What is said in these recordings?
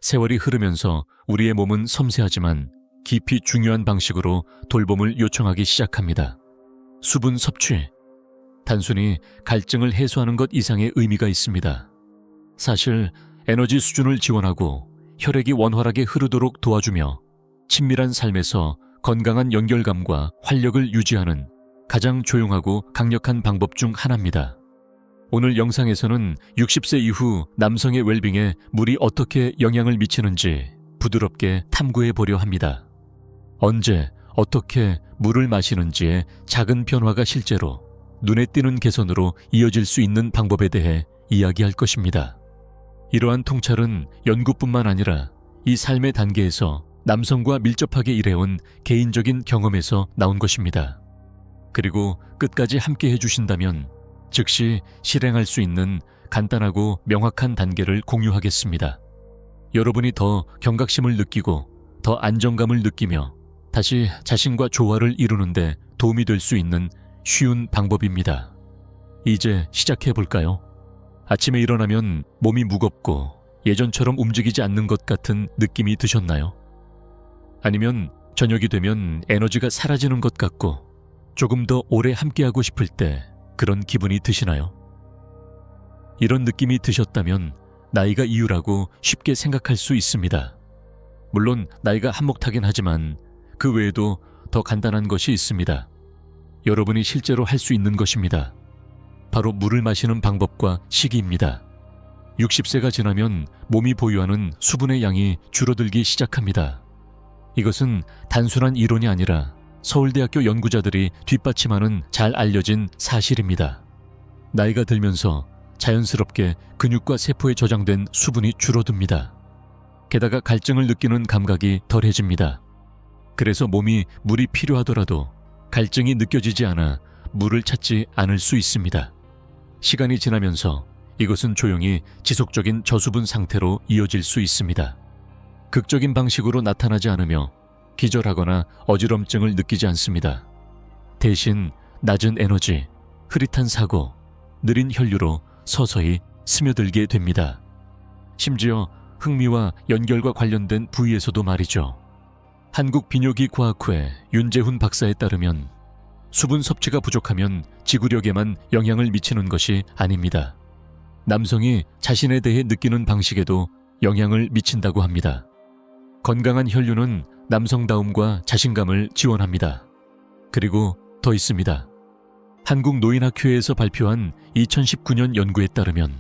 세월이 흐르면서 우리의 몸은 섬세하지만 깊이 중요한 방식으로 돌봄을 요청하기 시작합니다. 수분 섭취. 단순히 갈증을 해소하는 것 이상의 의미가 있습니다. 사실 에너지 수준을 지원하고 혈액이 원활하게 흐르도록 도와주며 친밀한 삶에서 건강한 연결감과 활력을 유지하는 가장 조용하고 강력한 방법 중 하나입니다. 오늘 영상에서는 60세 이후 남성의 웰빙에 물이 어떻게 영향을 미치는지 부드럽게 탐구해 보려 합니다. 언제, 어떻게 물을 마시는지의 작은 변화가 실제로 눈에 띄는 개선으로 이어질 수 있는 방법에 대해 이야기할 것입니다. 이러한 통찰은 연구뿐만 아니라 이 삶의 단계에서 남성과 밀접하게 일해온 개인적인 경험에서 나온 것입니다. 그리고 끝까지 함께 해주신다면 즉시 실행할 수 있는 간단하고 명확한 단계를 공유하겠습니다. 여러분이 더 경각심을 느끼고 더 안정감을 느끼며 다시 자신과 조화를 이루는데 도움이 될 수 있는 쉬운 방법입니다. 이제 시작해 볼까요? 아침에 일어나면 몸이 무겁고 예전처럼 움직이지 않는 것 같은 느낌이 드셨나요? 아니면 저녁이 되면 에너지가 사라지는 것 같고 조금 더 오래 함께하고 싶을 때 그런 기분이 드시나요? 이런 느낌이 드셨다면 나이가 이유라고 쉽게 생각할 수 있습니다. 물론 나이가 한몫하긴 하지만 그 외에도 더 간단한 것이 있습니다. 여러분이 실제로 할 수 있는 것입니다. 바로 물을 마시는 방법과 시기입니다. 60세가 지나면 몸이 보유하는 수분의 양이 줄어들기 시작합니다. 이것은 단순한 이론이 아니라 서울대학교 연구자들이 뒷받침하는 잘 알려진 사실입니다. 나이가 들면서 자연스럽게 근육과 세포에 저장된 수분이 줄어듭니다. 게다가 갈증을 느끼는 감각이 덜해집니다. 그래서 몸이 물이 필요하더라도 갈증이 느껴지지 않아 물을 찾지 않을 수 있습니다. 시간이 지나면서 이것은 조용히 지속적인 저수분 상태로 이어질 수 있습니다. 극적인 방식으로 나타나지 않으며 기절하거나 어지럼증을 느끼지 않습니다. 대신 낮은 에너지, 흐릿한 사고, 느린 혈류로 서서히 스며들게 됩니다. 심지어 흥미와 연결과 관련된 부위에서도 말이죠. 한국비뇨기과학회 윤재훈 박사에 따르면 수분 섭취가 부족하면 지구력에만 영향을 미치는 것이 아닙니다. 남성이 자신에 대해 느끼는 방식에도 영향을 미친다고 합니다. 건강한 혈류는 남성다움과 자신감을 지원합니다. 그리고 더 있습니다. 한국노인학회에서 발표한 2019년 연구에 따르면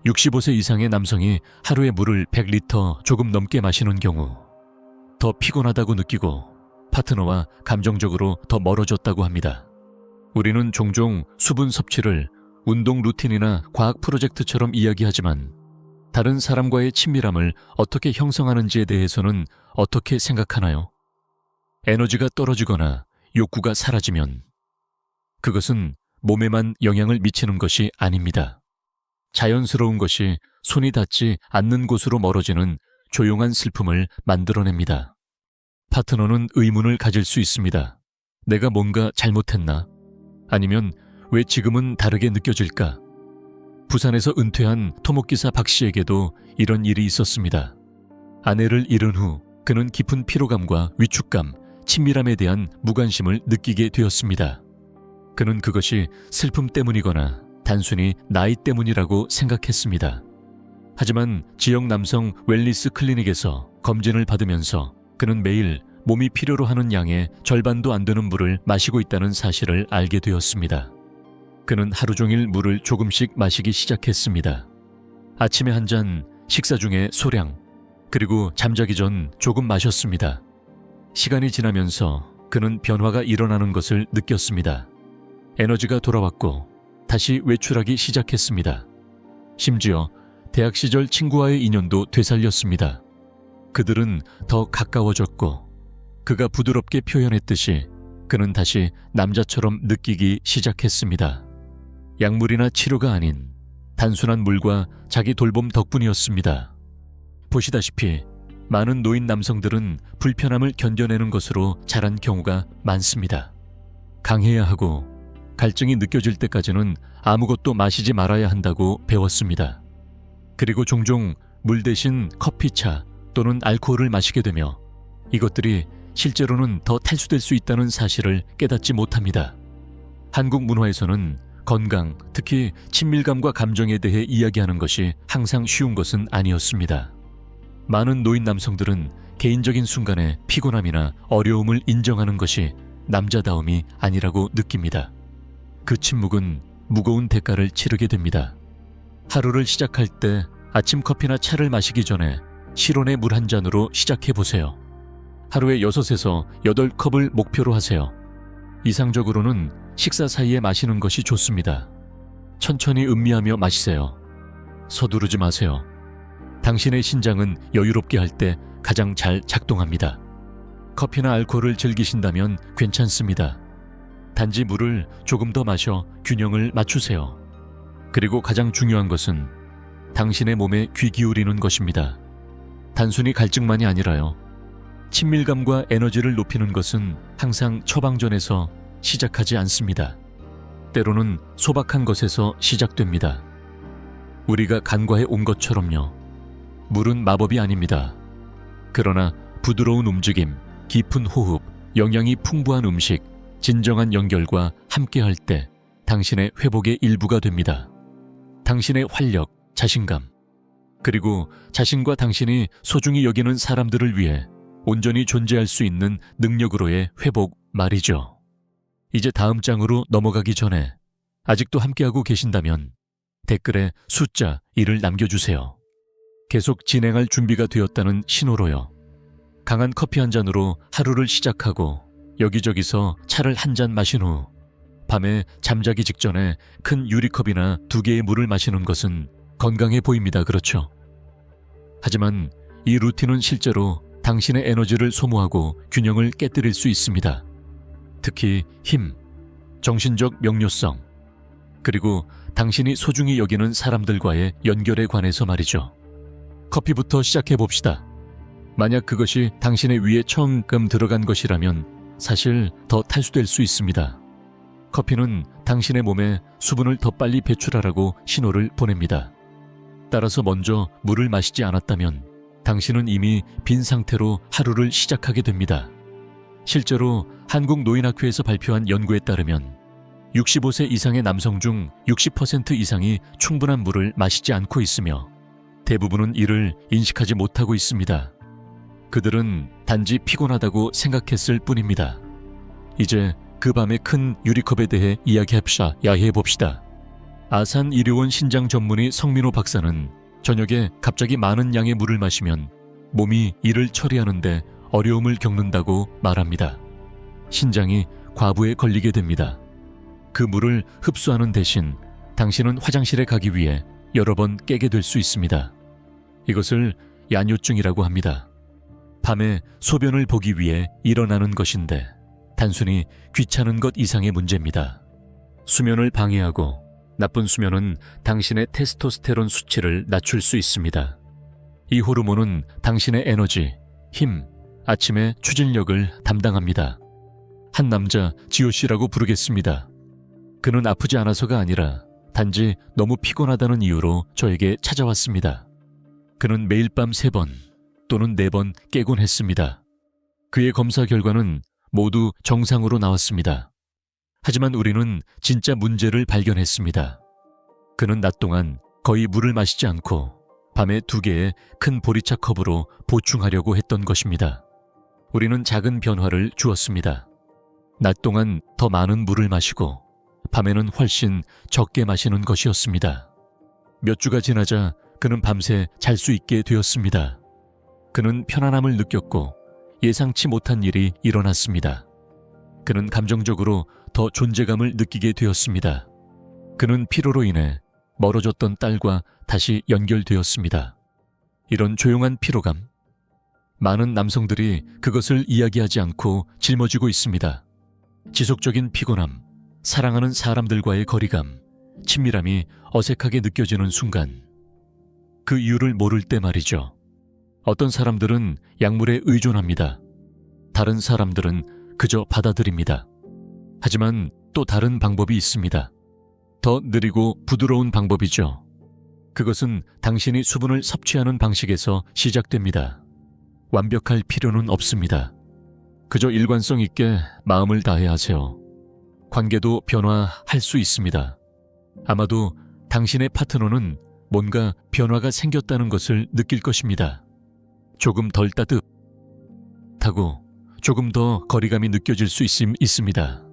65세 이상의 남성이 하루에 물을 100리터 조금 넘게 마시는 경우 더 피곤하다고 느끼고 파트너와 감정적으로 더 멀어졌다고 합니다. 우리는 종종 수분 섭취를 운동 루틴이나 과학 프로젝트처럼 이야기하지만 다른 사람과의 친밀함을 어떻게 형성하는지에 대해서는 어떻게 생각하나요? 에너지가 떨어지거나 욕구가 사라지면 그것은 몸에만 영향을 미치는 것이 아닙니다. 자연스러운 것이 손이 닿지 않는 곳으로 멀어지는 조용한 슬픔을 만들어냅니다. 파트너는 의문을 가질 수 있습니다. 내가 뭔가 잘못했나? 아니면 왜 지금은 다르게 느껴질까? 부산에서 은퇴한 토목기사 박 씨에게도 이런 일이 있었습니다. 아내를 잃은 후 그는 깊은 피로감과 위축감, 친밀함에 대한 무관심을 느끼게 되었습니다. 그는 그것이 슬픔 때문이거나 단순히 나이 때문이라고 생각했습니다. 하지만 지역 남성 웰니스 클리닉에서 검진을 받으면서 그는 매일 몸이 필요로 하는 양의 절반도 안 되는 물을 마시고 있다는 사실을 알게 되었습니다. 그는 하루 종일 물을 조금씩 마시기 시작했습니다. 아침에 한 잔, 식사 중에 소량, 그리고 잠자기 전 조금 마셨습니다. 시간이 지나면서 그는 변화가 일어나는 것을 느꼈습니다. 에너지가 돌아왔고 다시 외출하기 시작했습니다. 심지어 대학 시절 친구와의 인연도 되살렸습니다. 그들은 더 가까워졌고 그가 부드럽게 표현했듯이 그는 다시 남자처럼 느끼기 시작했습니다. 약물이나 치료가 아닌 단순한 물과 자기 돌봄 덕분이었습니다. 보시다시피 많은 노인 남성들은 불편함을 견뎌내는 것으로 자란 경우가 많습니다. 강해야 하고 갈증이 느껴질 때까지는 아무것도 마시지 말아야 한다고 배웠습니다. 그리고 종종 물 대신 커피차 또는 알코올을 마시게 되며 이것들이 실제로는 더 탈수될 수 있다는 사실을 깨닫지 못합니다. 한국 문화에서는 건강, 특히 친밀감과 감정에 대해 이야기하는 것이 항상 쉬운 것은 아니었습니다. 많은 노인 남성들은 개인적인 순간에 피곤함이나 어려움을 인정하는 것이 남자다움이 아니라고 느낍니다. 그 침묵은 무거운 대가를 치르게 됩니다. 하루를 시작할 때 아침 커피나 차를 마시기 전에 실온의 물 한 잔으로 시작해 보세요. 하루에 6에서 8컵을 목표로 하세요. 이상적으로는 식사 사이에 마시는 것이 좋습니다. 천천히 음미하며 마시세요. 서두르지 마세요. 당신의 신장은 여유롭게 할 때 가장 잘 작동합니다. 커피나 알코올을 즐기신다면 괜찮습니다. 단지 물을 조금 더 마셔 균형을 맞추세요. 그리고 가장 중요한 것은 당신의 몸에 귀 기울이는 것입니다. 단순히 갈증만이 아니라요. 친밀감과 에너지를 높이는 것은 항상 처방전에서 시작하지 않습니다. 때로는 소박한 것에서 시작됩니다. 우리가 간과해 온 것처럼요. 물은 마법이 아닙니다. 그러나 부드러운 움직임, 깊은 호흡, 영양이 풍부한 음식, 진정한 연결과 함께할 때 당신의 회복의 일부가 됩니다. 당신의 활력, 자신감, 그리고 자신과 당신이 소중히 여기는 사람들을 위해 온전히 존재할 수 있는 능력으로의 회복 말이죠. 이제 다음 장으로 넘어가기 전에 아직도 함께하고 계신다면 댓글에 숫자 1을 남겨주세요. 계속 진행할 준비가 되었다는 신호로요. 강한 커피 한 잔으로 하루를 시작하고 여기저기서 차를 한 잔 마신 후 밤에 잠자기 직전에 큰 유리컵이나 2개의 물을 마시는 것은 건강해 보입니다. 그렇죠? 하지만 이 루틴은 실제로 당신의 에너지를 소모하고 균형을 깨뜨릴 수 있습니다. 특히 힘, 정신적 명료성, 그리고 당신이 소중히 여기는 사람들과의 연결에 관해서 말이죠. 커피부터 시작해 봅시다. 만약 그것이 당신의 위에 처음 들어간 것이라면 사실 더 탈수될 수 있습니다. 커피는 당신의 몸에 수분을 더 빨리 배출하라고 신호를 보냅니다. 따라서 먼저 물을 마시지 않았다면 당신은 이미 빈 상태로 하루를 시작하게 됩니다. 실제로 한국노인학회에서 발표한 연구에 따르면 65세 이상의 남성 중 60% 이상이 충분한 물을 마시지 않고 있으며 대부분은 이를 인식하지 못하고 있습니다. 그들은 단지 피곤하다고 생각했을 뿐입니다. 이제 그 밤의 큰 유리컵에 대해 이야기해봅시다. 아산 의료원 신장 전문의 성민호 박사는 저녁에 갑자기 많은 양의 물을 마시면 몸이 이를 처리하는데 어려움을 겪는다고 말합니다. 신장이 과부에 걸리게 됩니다. 그 물을 흡수하는 대신 당신은 화장실에 가기 위해 여러 번 깨게 될 수 있습니다. 이것을 야뇨증이라고 합니다. 밤에 소변을 보기 위해 일어나는 것인데 단순히 귀찮은 것 이상의 문제입니다. 수면을 방해하고 나쁜 수면은 당신의 테스토스테론 수치를 낮출 수 있습니다. 이 호르몬은 당신의 에너지, 힘, 아침의 추진력을 담당합니다. 한 남자 지호 씨라고 부르겠습니다. 그는 아프지 않아서가 아니라 단지 너무 피곤하다는 이유로 저에게 찾아왔습니다. 그는 매일 밤 3번 또는 4번 깨곤 했습니다. 그의 검사 결과는 모두 정상으로 나왔습니다. 하지만 우리는 진짜 문제를 발견했습니다. 그는 낮 동안 거의 물을 마시지 않고 밤에 2개의 큰 보리차 컵으로 보충하려고 했던 것입니다. 우리는 작은 변화를 주었습니다. 낮 동안 더 많은 물을 마시고 밤에는 훨씬 적게 마시는 것이었습니다. 몇 주가 지나자 그는 밤새 잘 수 있게 되었습니다. 그는 편안함을 느꼈고 예상치 못한 일이 일어났습니다. 그는 감정적으로 더 존재감을 느끼게 되었습니다. 그는 피로로 인해 멀어졌던 딸과 다시 연결되었습니다. 이런 조용한 피로감, 많은 남성들이 그것을 이야기하지 않고 짊어지고 있습니다. 지속적인 피곤함, 사랑하는 사람들과의 거리감, 친밀함이 어색하게 느껴지는 순간, 그 이유를 모를 때 말이죠. 어떤 사람들은 약물에 의존합니다. 다른 사람들은 그저 받아들입니다. 하지만 또 다른 방법이 있습니다. 더 느리고 부드러운 방법이죠. 그것은 당신이 수분을 섭취하는 방식에서 시작됩니다. 완벽할 필요는 없습니다. 그저 일관성 있게 마음을 다해야 하세요. 관계도 변화할 수 있습니다. 아마도 당신의 파트너는 뭔가 변화가 생겼다는 것을 느낄 것입니다. 조금 덜 따뜻하고 조금 더 거리감이 느껴질 수 있습니다.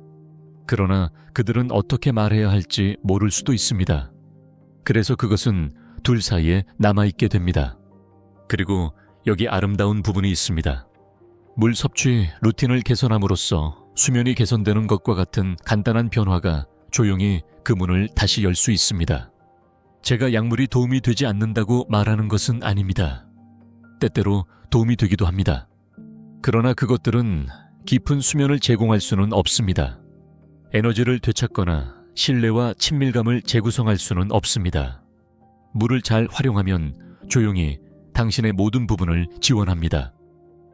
그러나 그들은 어떻게 말해야 할지 모를 수도 있습니다. 그래서 그것은 둘 사이에 남아있게 됩니다. 그리고 여기 아름다운 부분이 있습니다. 물 섭취 루틴을 개선함으로써 수면이 개선되는 것과 같은 간단한 변화가 조용히 그 문을 다시 열 수 있습니다. 제가 약물이 도움이 되지 않는다고 말하는 것은 아닙니다. 때때로 도움이 되기도 합니다. 그러나 그것들은 깊은 수면을 제공할 수는 없습니다. 에너지를 되찾거나 신뢰와 친밀감을 재구성할 수는 없습니다. 물을 잘 활용하면 조용히 당신의 모든 부분을 지원합니다.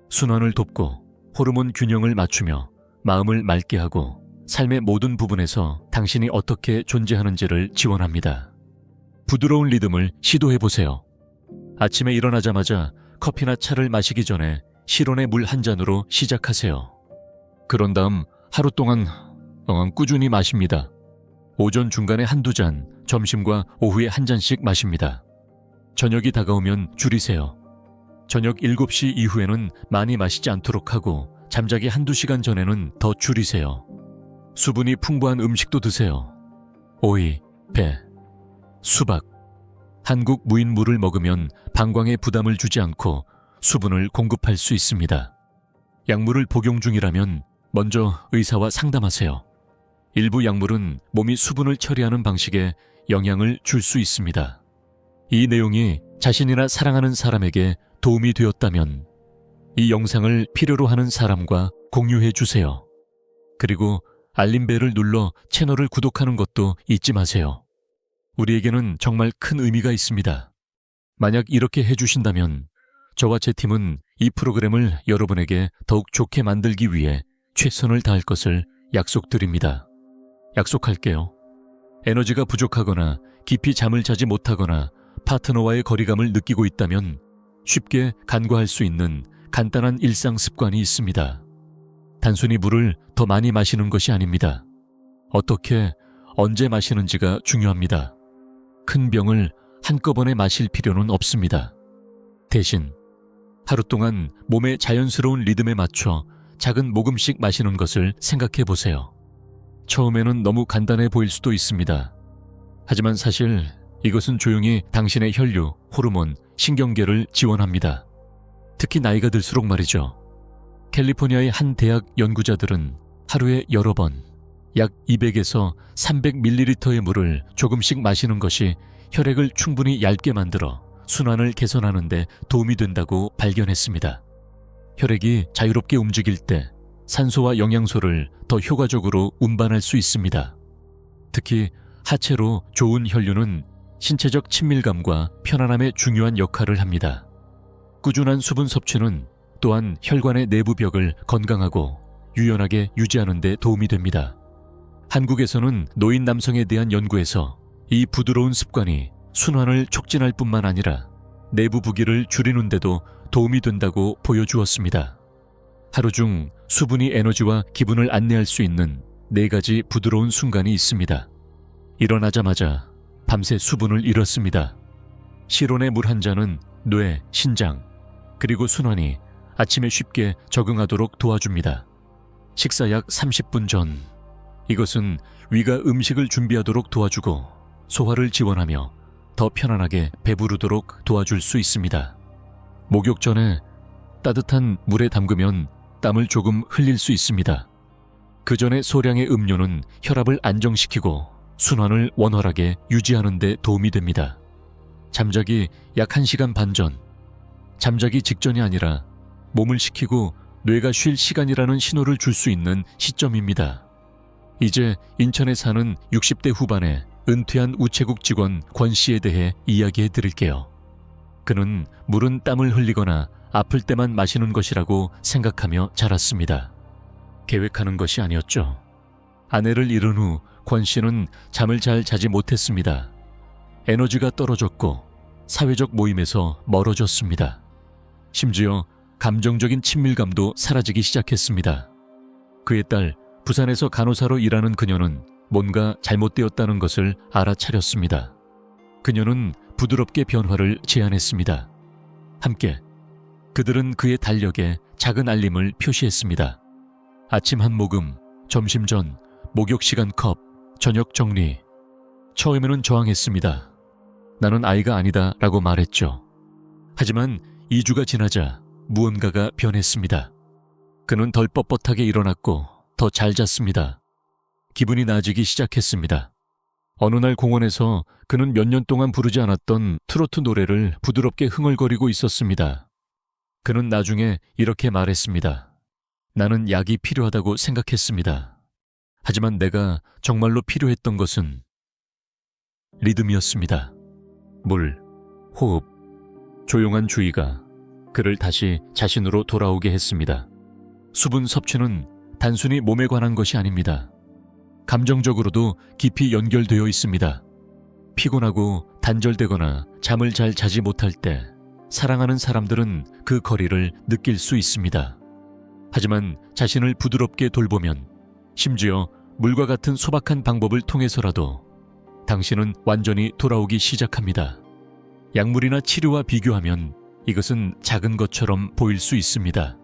순환을 돕고 호르몬 균형을 맞추며 마음을 맑게 하고 삶의 모든 부분에서 당신이 어떻게 존재하는지를 지원합니다. 부드러운 리듬을 시도해보세요. 아침에 일어나자마자 커피나 차를 마시기 전에 실온의 물 한 잔으로 시작하세요. 그런 다음 하루 동안 꾸준히 마십니다. 오전 중간에 한두 잔, 점심과 오후에 한 잔씩 마십니다. 저녁이 다가오면 줄이세요. 저녁 7시 이후에는 많이 마시지 않도록 하고 잠자기 한두 시간 전에는 더 줄이세요. 수분이 풍부한 음식도 드세요. 오이, 배, 수박. 한국 무인물을 먹으면 방광에 부담을 주지 않고 수분을 공급할 수 있습니다. 약물을 복용 중이라면 먼저 의사와 상담하세요. 일부 약물은 몸이 수분을 처리하는 방식에 영향을 줄 수 있습니다. 이 내용이 자신이나 사랑하는 사람에게 도움이 되었다면 이 영상을 필요로 하는 사람과 공유해 주세요. 그리고 알림벨을 눌러 채널을 구독하는 것도 잊지 마세요. 우리에게는 정말 큰 의미가 있습니다. 만약 이렇게 해주신다면 저와 제 팀은 이 프로그램을 여러분에게 더욱 좋게 만들기 위해 최선을 다할 것을 약속드립니다. 약속할게요. 에너지가 부족하거나 깊이 잠을 자지 못하거나 파트너와의 거리감을 느끼고 있다면 쉽게 간과할 수 있는 간단한 일상 습관이 있습니다. 단순히 물을 더 많이 마시는 것이 아닙니다. 어떻게, 언제 마시는지가 중요합니다. 큰 병을 한꺼번에 마실 필요는 없습니다. 대신 하루 동안 몸의 자연스러운 리듬에 맞춰 작은 모금씩 마시는 것을 생각해 보세요. 처음에는 너무 간단해 보일 수도 있습니다. 하지만 사실 이것은 조용히 당신의 혈류, 호르몬, 신경계를 지원합니다. 특히 나이가 들수록 말이죠. 캘리포니아의 한 대학 연구자들은 하루에 여러 번 약 200에서 300ml의 물을 조금씩 마시는 것이 혈액을 충분히 얇게 만들어 순환을 개선하는 데 도움이 된다고 발견했습니다. 혈액이 자유롭게 움직일 때 산소와 영양소를 더 효과적으로 운반할 수 있습니다. 특히 하체로 좋은 혈류는 신체적 친밀감과 편안함에 중요한 역할을 합니다. 꾸준한 수분 섭취는 또한 혈관의 내부 벽을 건강하고 유연하게 유지하는 데 도움이 됩니다. 한국에서는 노인 남성에 대한 연구에서 이 부드러운 습관이 순환을 촉진할 뿐만 아니라 내부 부기를 줄이는 데도 도움이 된다고 보여주었습니다. 하루 중 수분이 에너지와 기분을 안내할 수 있는 4가지 부드러운 순간이 있습니다. 일어나자마자 밤새 수분을 잃었습니다. 실온의 물 한 잔은 뇌, 신장, 그리고 순환이 아침에 쉽게 적응하도록 도와줍니다. 식사 약 30분 전, 이것은 위가 음식을 준비하도록 도와주고 소화를 지원하며 더 편안하게 배부르도록 도와줄 수 있습니다. 목욕 전에 따뜻한 물에 담그면 땀을 조금 흘릴 수 있습니다. 그 전에 소량의 음료는 혈압을 안정시키고 순환을 원활하게 유지하는 데 도움이 됩니다. 잠자기 약 1시간 반 전, 잠자기 직전이 아니라 몸을 식히고 뇌가 쉴 시간이라는 신호를 줄 수 있는 시점입니다. 이제 인천에 사는 60대 후반의 은퇴한 우체국 직원 권 씨에 대해 이야기해 드릴게요. 그는 물은 땀을 흘리거나 아플 때만 마시는 것이라고 생각하며 자랐습니다. 계획하는 것이 아니었죠. 아내를 잃은 후 권 씨는 잠을 잘 자지 못했습니다. 에너지가 떨어졌고 사회적 모임에서 멀어졌습니다. 심지어 감정적인 친밀감도 사라지기 시작했습니다. 그에 딸 부산에서 간호사로 일하는 그녀는 뭔가 잘못되었다는 것을 알아차렸습니다. 그녀는 부드럽게 변화를 제안했습니다. 함께 그들은 그의 달력에 작은 알림을 표시했습니다. 아침 한 모금, 점심 전, 목욕 시간 컵, 저녁 정리. 처음에는 저항했습니다. 나는 아이가 아니다 라고 말했죠. 하지만 2주가 지나자 무언가가 변했습니다. 그는 덜 뻣뻣하게 일어났고 더 잘 잤습니다. 기분이 나아지기 시작했습니다. 어느 날 공원에서 그는 몇 년 동안 부르지 않았던 트로트 노래를 부드럽게 흥얼거리고 있었습니다. 그는 나중에 이렇게 말했습니다. 나는 약이 필요하다고 생각했습니다. 하지만 내가 정말로 필요했던 것은 리듬이었습니다. 물, 호흡, 조용한 주의가 그를 다시 자신으로 돌아오게 했습니다. 수분 섭취는 단순히 몸에 관한 것이 아닙니다. 감정적으로도 깊이 연결되어 있습니다. 피곤하고 단절되거나 잠을 잘 자지 못할 때 사랑하는 사람들은 그 거리를 느낄 수 있습니다. 하지만 자신을 부드럽게 돌보면, 심지어 물과 같은 소박한 방법을 통해서라도 당신은 완전히 돌아오기 시작합니다. 약물이나 치료와 비교하면 이것은 작은 것처럼 보일 수 있습니다.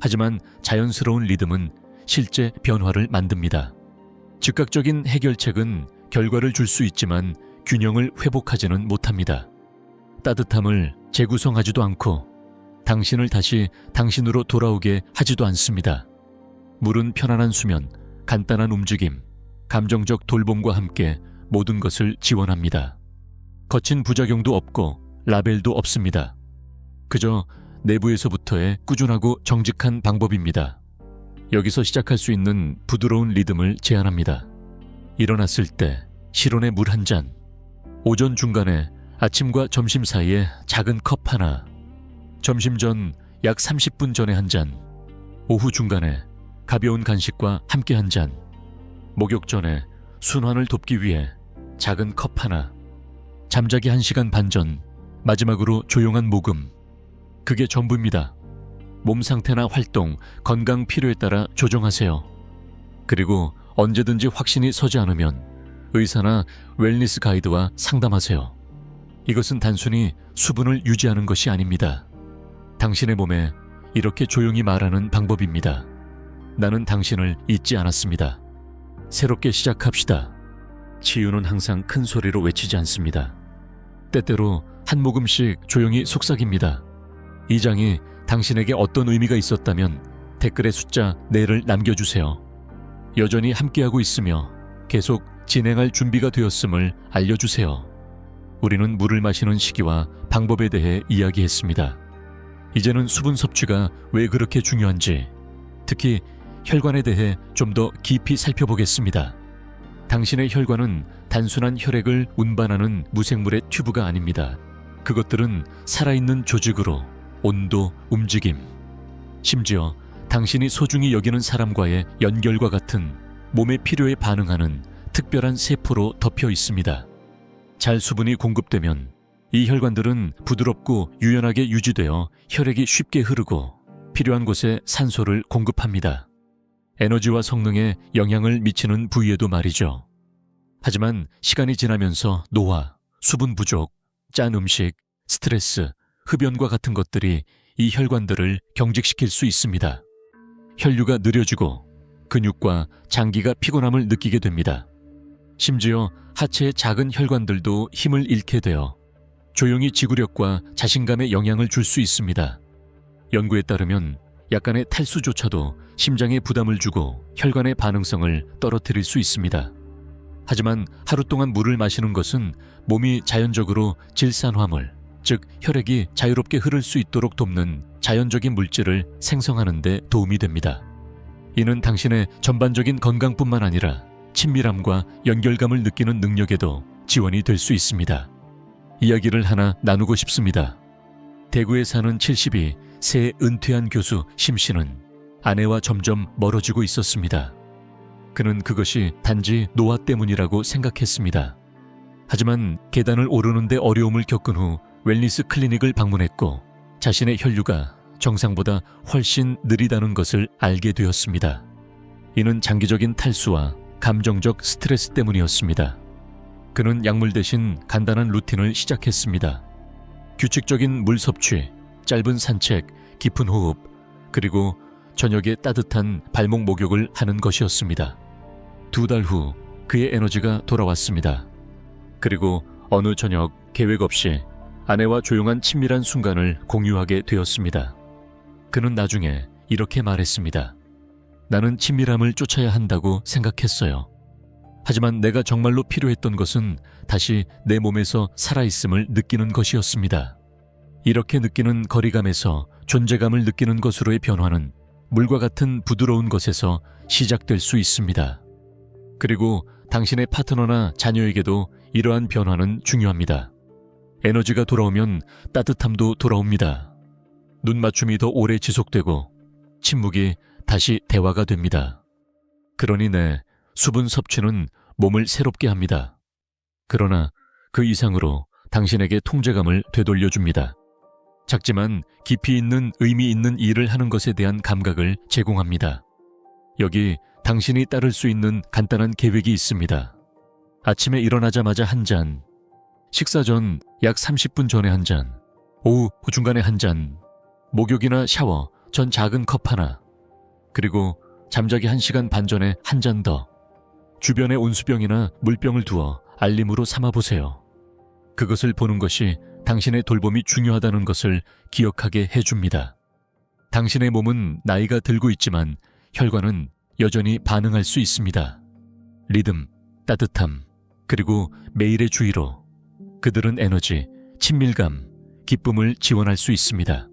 하지만 자연스러운 리듬은 실제 변화를 만듭니다. 즉각적인 해결책은 결과를 줄 수 있지만 균형을 회복하지는 못합니다. 따뜻함을 재구성하지도 않고 당신을 다시 당신으로 돌아오게 하지도 않습니다. 물은 편안한 수면, 간단한 움직임, 감정적 돌봄과 함께 모든 것을 지원합니다. 거친 부작용도 없고 라벨도 없습니다. 그저 내부에서부터의 꾸준하고 정직한 방법입니다. 여기서 시작할 수 있는 부드러운 리듬을 제안합니다. 일어났을 때 실온의 물 한 잔, 오전 중간에 아침과 점심 사이에 작은 컵 하나, 점심 전 약 30분 전에 한 잔, 오후 중간에 가벼운 간식과 함께 한 잔, 목욕 전에 순환을 돕기 위해 작은 컵 하나, 잠자기 1시간 반 전 마지막으로 조용한 모금. 그게 전부입니다. 몸 상태나 활동, 건강 필요에 따라 조정하세요. 그리고 언제든지 확신이 서지 않으면 의사나 웰니스 가이드와 상담하세요. 이것은 단순히 수분을 유지하는 것이 아닙니다. 당신의 몸에 이렇게 조용히 말하는 방법입니다. 나는 당신을 잊지 않았습니다. 새롭게 시작합시다. 치유는 항상 큰 소리로 외치지 않습니다. 때때로 한 모금씩 조용히 속삭입니다. 이 장이 당신에게 어떤 의미가 있었다면 댓글에 숫자 4를 남겨주세요. 여전히 함께하고 있으며 계속 진행할 준비가 되었음을 알려주세요. 우리는 물을 마시는 시기와 방법에 대해 이야기했습니다. 이제는 수분 섭취가 왜 그렇게 중요한지, 특히 혈관에 대해 좀 더 깊이 살펴보겠습니다. 당신의 혈관은 단순한 혈액을 운반하는 무생물의 튜브가 아닙니다. 그것들은 살아있는 조직으로 온도, 움직임, 심지어 당신이 소중히 여기는 사람과의 연결과 같은 몸의 필요에 반응하는 특별한 세포로 덮여 있습니다. 잘 수분이 공급되면 이 혈관들은 부드럽고 유연하게 유지되어 혈액이 쉽게 흐르고 필요한 곳에 산소를 공급합니다. 에너지와 성능에 영향을 미치는 부위에도 말이죠. 하지만 시간이 지나면서 노화, 수분 부족, 짠 음식, 스트레스, 흡연과 같은 것들이 이 혈관들을 경직시킬 수 있습니다. 혈류가 느려지고 근육과 장기가 피곤함을 느끼게 됩니다. 심지어 하체의 작은 혈관들도 힘을 잃게 되어 조용히 지구력과 자신감에 영향을 줄 수 있습니다. 연구에 따르면 약간의 탈수조차도 심장에 부담을 주고 혈관의 반응성을 떨어뜨릴 수 있습니다. 하지만 하루 동안 물을 마시는 것은 몸이 자연적으로 질산화물, 즉 혈액이 자유롭게 흐를 수 있도록 돕는 자연적인 물질을 생성하는 데 도움이 됩니다. 이는 당신의 전반적인 건강뿐만 아니라 친밀함과 연결감을 느끼는 능력에도 지원이 될 수 있습니다. 이야기를 하나 나누고 싶습니다. 대구에 사는 72, 새 은퇴한 교수 심 씨는 아내와 점점 멀어지고 있었습니다. 그는 그것이 단지 노화 때문이라고 생각했습니다. 하지만 계단을 오르는데 어려움을 겪은 후 웰니스 클리닉을 방문했고 자신의 혈류가 정상보다 훨씬 느리다는 것을 알게 되었습니다. 이는 장기적인 탈수와 감정적 스트레스 때문이었습니다. 그는 약물 대신 간단한 루틴을 시작했습니다. 규칙적인 물 섭취, 짧은 산책, 깊은 호흡, 그리고 저녁에 따뜻한 발목 목욕을 하는 것이었습니다. 2달 후 그의 에너지가 돌아왔습니다. 그리고 어느 저녁 계획 없이 아내와 조용한 친밀한 순간을 공유하게 되었습니다. 그는 나중에 이렇게 말했습니다. 나는 친밀함을 쫓아야 한다고 생각했어요. 하지만 내가 정말로 필요했던 것은 다시 내 몸에서 살아있음을 느끼는 것이었습니다. 이렇게 느끼는 거리감에서 존재감을 느끼는 것으로의 변화는 물과 같은 부드러운 것에서 시작될 수 있습니다. 그리고 당신의 파트너나 자녀에게도 이러한 변화는 중요합니다. 에너지가 돌아오면 따뜻함도 돌아옵니다. 눈맞춤이 더 오래 지속되고 침묵이 다시 대화가 됩니다. 그러니 네, 수분 섭취는 몸을 새롭게 합니다. 그러나 그 이상으로 당신에게 통제감을 되돌려줍니다. 작지만 깊이 있는 의미 있는 일을 하는 것에 대한 감각을 제공합니다. 여기 당신이 따를 수 있는 간단한 계획이 있습니다. 아침에 일어나자마자 한 잔, 식사 전 약 30분 전에 한 잔, 오후 중간에 한 잔, 목욕이나 샤워 전 작은 컵 하나, 그리고 잠자기 1시간 반 전에 한 잔 더. 주변에 온수병이나 물병을 두어 알림으로 삼아보세요. 그것을 보는 것이 당신의 돌봄이 중요하다는 것을 기억하게 해줍니다. 당신의 몸은 나이가 들고 있지만 혈관은 여전히 반응할 수 있습니다. 리듬, 따뜻함, 그리고 매일의 주의로 그들은 에너지, 친밀감, 기쁨을 지원할 수 있습니다.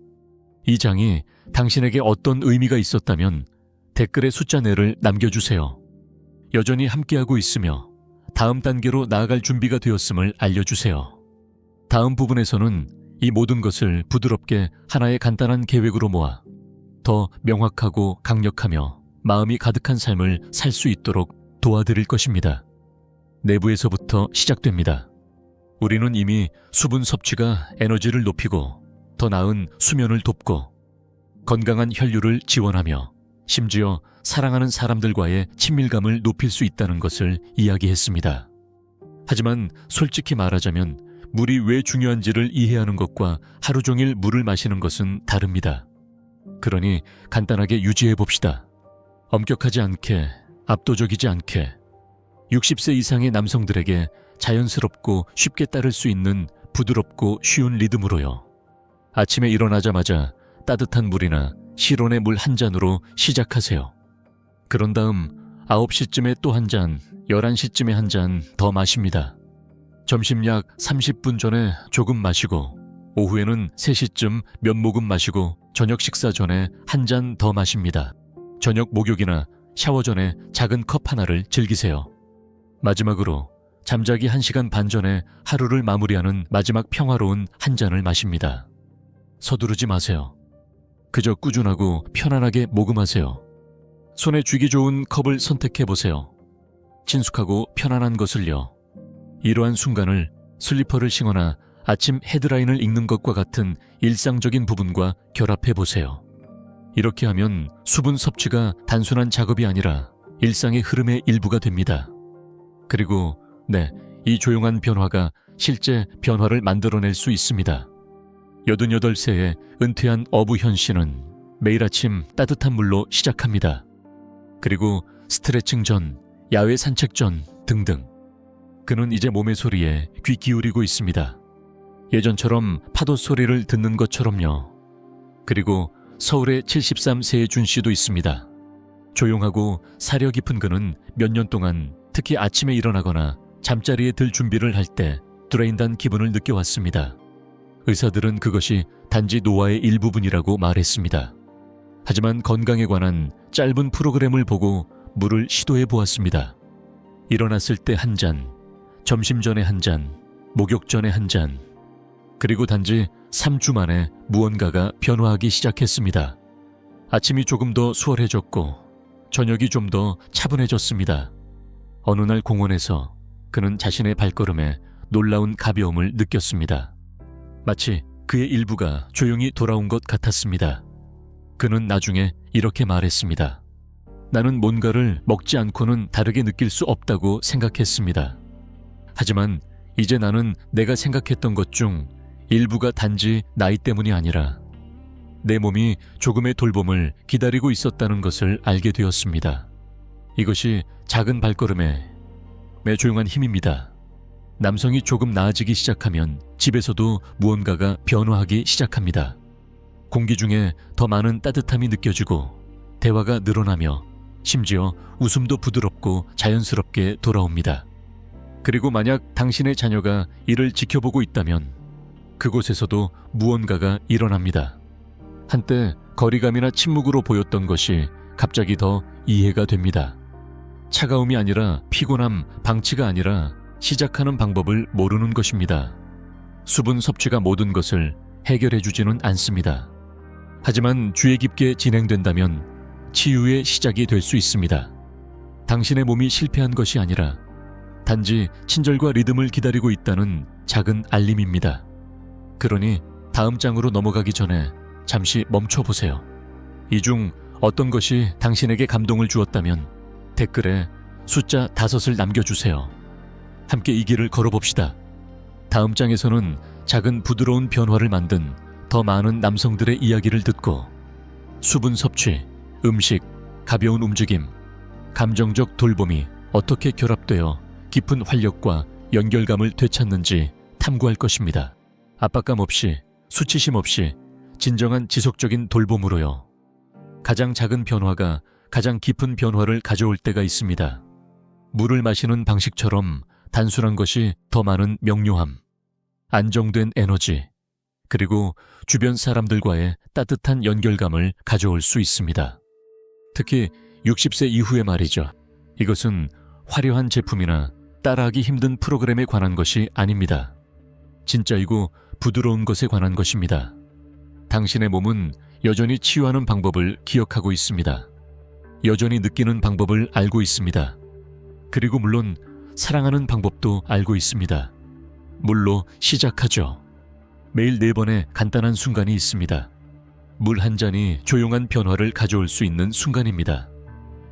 이 장이 당신에게 어떤 의미가 있었다면 댓글에 숫자 4를 남겨주세요. 여전히 함께하고 있으며 다음 단계로 나아갈 준비가 되었음을 알려주세요. 다음 부분에서는 이 모든 것을 부드럽게 하나의 간단한 계획으로 모아 더 명확하고 강력하며 마음이 가득한 삶을 살 수 있도록 도와드릴 것입니다. 내부에서부터 시작됩니다. 우리는 이미 수분 섭취가 에너지를 높이고 더 나은 수면을 돕고 건강한 혈류를 지원하며 심지어 사랑하는 사람들과의 친밀감을 높일 수 있다는 것을 이야기했습니다. 하지만 솔직히 말하자면 물이 왜 중요한지를 이해하는 것과 하루 종일 물을 마시는 것은 다릅니다. 그러니 간단하게 유지해 봅시다. 엄격하지 않게, 압도적이지 않게 60세 이상의 남성들에게 자연스럽고 쉽게 따를 수 있는 부드럽고 쉬운 리듬으로요. 아침에 일어나자마자 따뜻한 물이나 실온의 물 한 잔으로 시작하세요. 그런 다음 9시쯤에 또 한 잔, 11시쯤에 한 잔 더 마십니다. 점심 약 30분 전에 조금 마시고 오후에는 3시쯤 몇 모금 마시고 저녁 식사 전에 한 잔 더 마십니다. 저녁 목욕이나 샤워 전에 작은 컵 하나를 즐기세요. 마지막으로 잠자기 1시간 반 전에 하루를 마무리하는 마지막 평화로운 한 잔을 마십니다. 서두르지 마세요. 그저 꾸준하고 편안하게 모금하세요. 손에 쥐기 좋은 컵을 선택해보세요. 친숙하고 편안한 것을요. 이러한 순간을 슬리퍼를 신거나 아침 헤드라인을 읽는 것과 같은 일상적인 부분과 결합해보세요. 이렇게 하면 수분 섭취가 단순한 작업이 아니라 일상의 흐름의 일부가 됩니다. 그리고 이 조용한 변화가 실제 변화를 만들어낼 수 있습니다. 88세의 은퇴한 어부현 씨는 매일 아침 따뜻한 물로 시작합니다. 그리고 스트레칭 전, 야외 산책 전 등등. 그는 이제 몸의 소리에 귀 기울이고 있습니다. 예전처럼 파도 소리를 듣는 것처럼요. 그리고 서울의 73세의 준 씨도 있습니다. 조용하고 사려 깊은 그는 몇 년 동안 특히 아침에 일어나거나 잠자리에 들 준비를 할 때 드레인된 기분을 느껴왔습니다. 의사들은 그것이 단지 노화의 일부분이라고 말했습니다. 하지만 건강에 관한 짧은 프로그램을 보고 물을 시도해 보았습니다. 일어났을 때 한 잔, 점심 전에 한 잔, 목욕 전에 한 잔, 그리고 단지 3주 만에 무언가가 변화하기 시작했습니다. 아침이 조금 더 수월해졌고 저녁이 좀 더 차분해졌습니다. 어느 날 공원에서 그는 자신의 발걸음에 놀라운 가벼움을 느꼈습니다. 마치 그의 일부가 조용히 돌아온 것 같았습니다. 그는 나중에 이렇게 말했습니다. 나는 뭔가를 먹지 않고는 다르게 느낄 수 없다고 생각했습니다. 하지만 이제 나는 내가 생각했던 것 중 일부가 단지 나이 때문이 아니라 내 몸이 조금의 돌봄을 기다리고 있었다는 것을 알게 되었습니다. 이것이 작은 발걸음의 조용한 힘입니다. 남성이 조금 나아지기 시작하면 집에서도 무언가가 변화하기 시작합니다. 공기 중에 더 많은 따뜻함이 느껴지고 대화가 늘어나며 심지어 웃음도 부드럽고 자연스럽게 돌아옵니다. 그리고 만약 당신의 자녀가 이를 지켜보고 있다면 그곳에서도 무언가가 일어납니다. 한때 거리감이나 침묵으로 보였던 것이 갑자기 더 이해가 됩니다. 차가움이 아니라 피곤함, 방치가 아니라 시작하는 방법을 모르는 것입니다. 수분 섭취가 모든 것을 해결해주지는 않습니다. 하지만 주의 깊게 진행된다면 치유의 시작이 될 수 있습니다. 당신의 몸이 실패한 것이 아니라 단지 친절과 리듬을 기다리고 있다는 작은 알림입니다. 그러니 다음 장으로 넘어가기 전에 잠시 멈춰보세요. 이 중 어떤 것이 당신에게 감동을 주었다면 댓글에 숫자 5을 남겨주세요. 함께 이 길을 걸어봅시다. 다음 장에서는 작은 부드러운 변화를 만든 더 많은 남성들의 이야기를 듣고 수분 섭취, 음식, 가벼운 움직임, 감정적 돌봄이 어떻게 결합되어 깊은 활력과 연결감을 되찾는지 탐구할 것입니다. 압박감 없이, 수치심 없이 진정한 지속적인 돌봄으로요. 가장 작은 변화가 가장 깊은 변화를 가져올 때가 있습니다. 물을 마시는 방식처럼 단순한 것이 더 많은 명료함, 안정된 에너지, 그리고 주변 사람들과의 따뜻한 연결감을 가져올 수 있습니다. 특히 60세 이후에 말이죠. 이것은 화려한 제품이나 따라하기 힘든 프로그램에 관한 것이 아닙니다. 진짜이고 부드러운 것에 관한 것입니다. 당신의 몸은 여전히 치유하는 방법을 기억하고 있습니다. 여전히 느끼는 방법을 알고 있습니다. 그리고 물론 사랑하는 방법도 알고 있습니다. 물로 시작하죠. 매일 4번의 간단한 순간이 있습니다. 물 한 잔이 조용한 변화를 가져올 수 있는 순간입니다.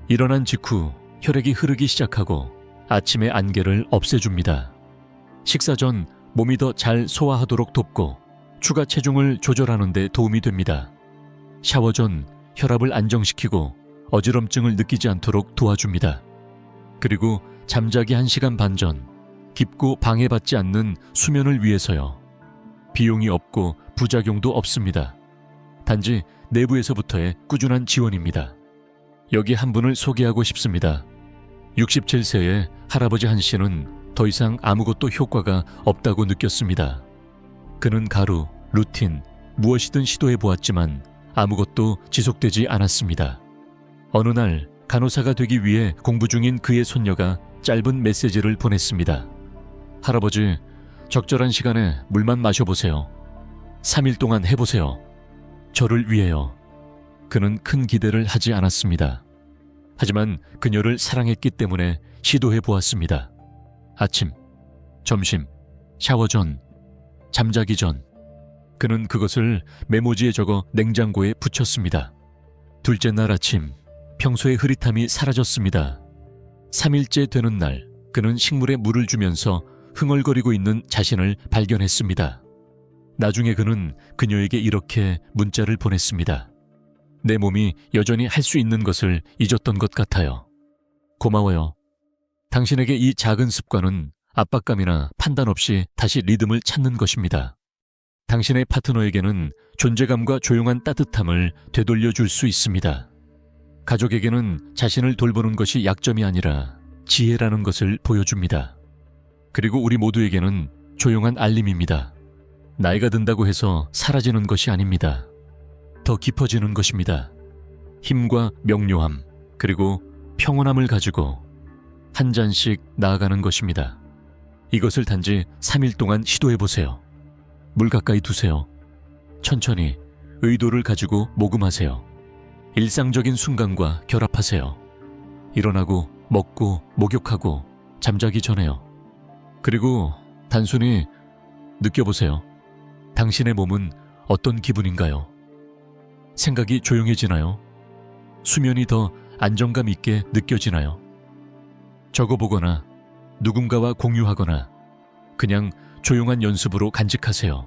일어난 직후 혈액이 흐르기 시작하고 아침의 안개를 없애줍니다. 식사 전 몸이 더 잘 소화하도록 돕고 추가 체중을 조절하는 데 도움이 됩니다. 샤워 전 혈압을 안정시키고 어지럼증을 느끼지 않도록 도와줍니다. 그리고 잠자기 1시간 반 전 깊고 방해받지 않는 수면을 위해서요. 비용이 없고 부작용도 없습니다. 단지 내부에서부터의 꾸준한 지원입니다. 여기 한 분을 소개하고 싶습니다. 67세의 할아버지 한 씨는 더 이상 아무것도 효과가 없다고 느꼈습니다. 그는 가루, 루틴, 무엇이든 시도해 보았지만 아무것도 지속되지 않았습니다. 어느 날 간호사가 되기 위해 공부 중인 그의 손녀가 짧은 메시지를 보냈습니다. 할아버지, 적절한 시간에 물만 마셔보세요. 3일 동안 해보세요. 저를 위해요. 그는 큰 기대를 하지 않았습니다. 하지만 그녀를 사랑했기 때문에 시도해 보았습니다. 아침, 점심, 샤워 전, 잠자기 전. 그는 그것을 메모지에 적어 냉장고에 붙였습니다. 둘째 날 아침, 평소의 흐릿함이 사라졌습니다. 3일째 되는 날, 그는 식물에 물을 주면서 흥얼거리고 있는 자신을 발견했습니다. 나중에 그는 그녀에게 이렇게 문자를 보냈습니다. 내 몸이 여전히 할 수 있는 것을 잊었던 것 같아요. 고마워요. 당신에게 이 작은 습관은 압박감이나 판단 없이 다시 리듬을 찾는 것입니다. 당신의 파트너에게는 존재감과 조용한 따뜻함을 되돌려 줄 수 있습니다. 가족에게는 자신을 돌보는 것이 약점이 아니라 지혜라는 것을 보여줍니다. 그리고 우리 모두에게는 조용한 알림입니다. 나이가 든다고 해서 사라지는 것이 아닙니다. 더 깊어지는 것입니다. 힘과 명료함, 그리고 평온함을 가지고 한 잔씩 나아가는 것입니다. 이것을 단지 3일 동안 시도해보세요. 물 가까이 두세요. 천천히 의도를 가지고 모금하세요. 일상적인 순간과 결합하세요. 일어나고, 먹고, 목욕하고, 잠자기 전에요. 그리고 단순히 느껴보세요. 당신의 몸은 어떤 기분인가요? 생각이 조용해지나요? 수면이 더 안정감 있게 느껴지나요? 적어보거나 누군가와 공유하거나 그냥 조용한 연습으로 간직하세요.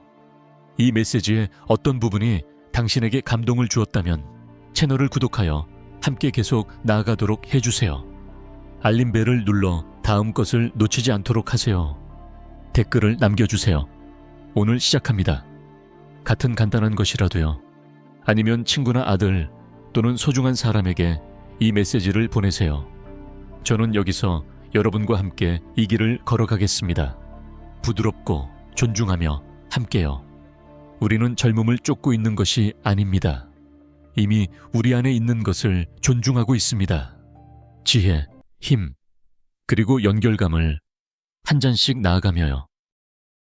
이 메시지의 어떤 부분이 당신에게 감동을 주었다면 채널을 구독하여 함께 계속 나아가도록 해주세요. 알림벨을 눌러 다음 것을 놓치지 않도록 하세요. 댓글을 남겨주세요. 오늘 시작합니다. 같은 간단한 것이라도요. 아니면 친구나 아들 또는 소중한 사람에게 이 메시지를 보내세요. 저는 여기서 여러분과 함께 이 길을 걸어가겠습니다. 부드럽고 존중하며 함께요. 우리는 젊음을 쫓고 있는 것이 아닙니다. 이미 우리 안에 있는 것을 존중하고 있습니다. 지혜, 힘, 그리고 연결감을 한 잔씩 나아가며요.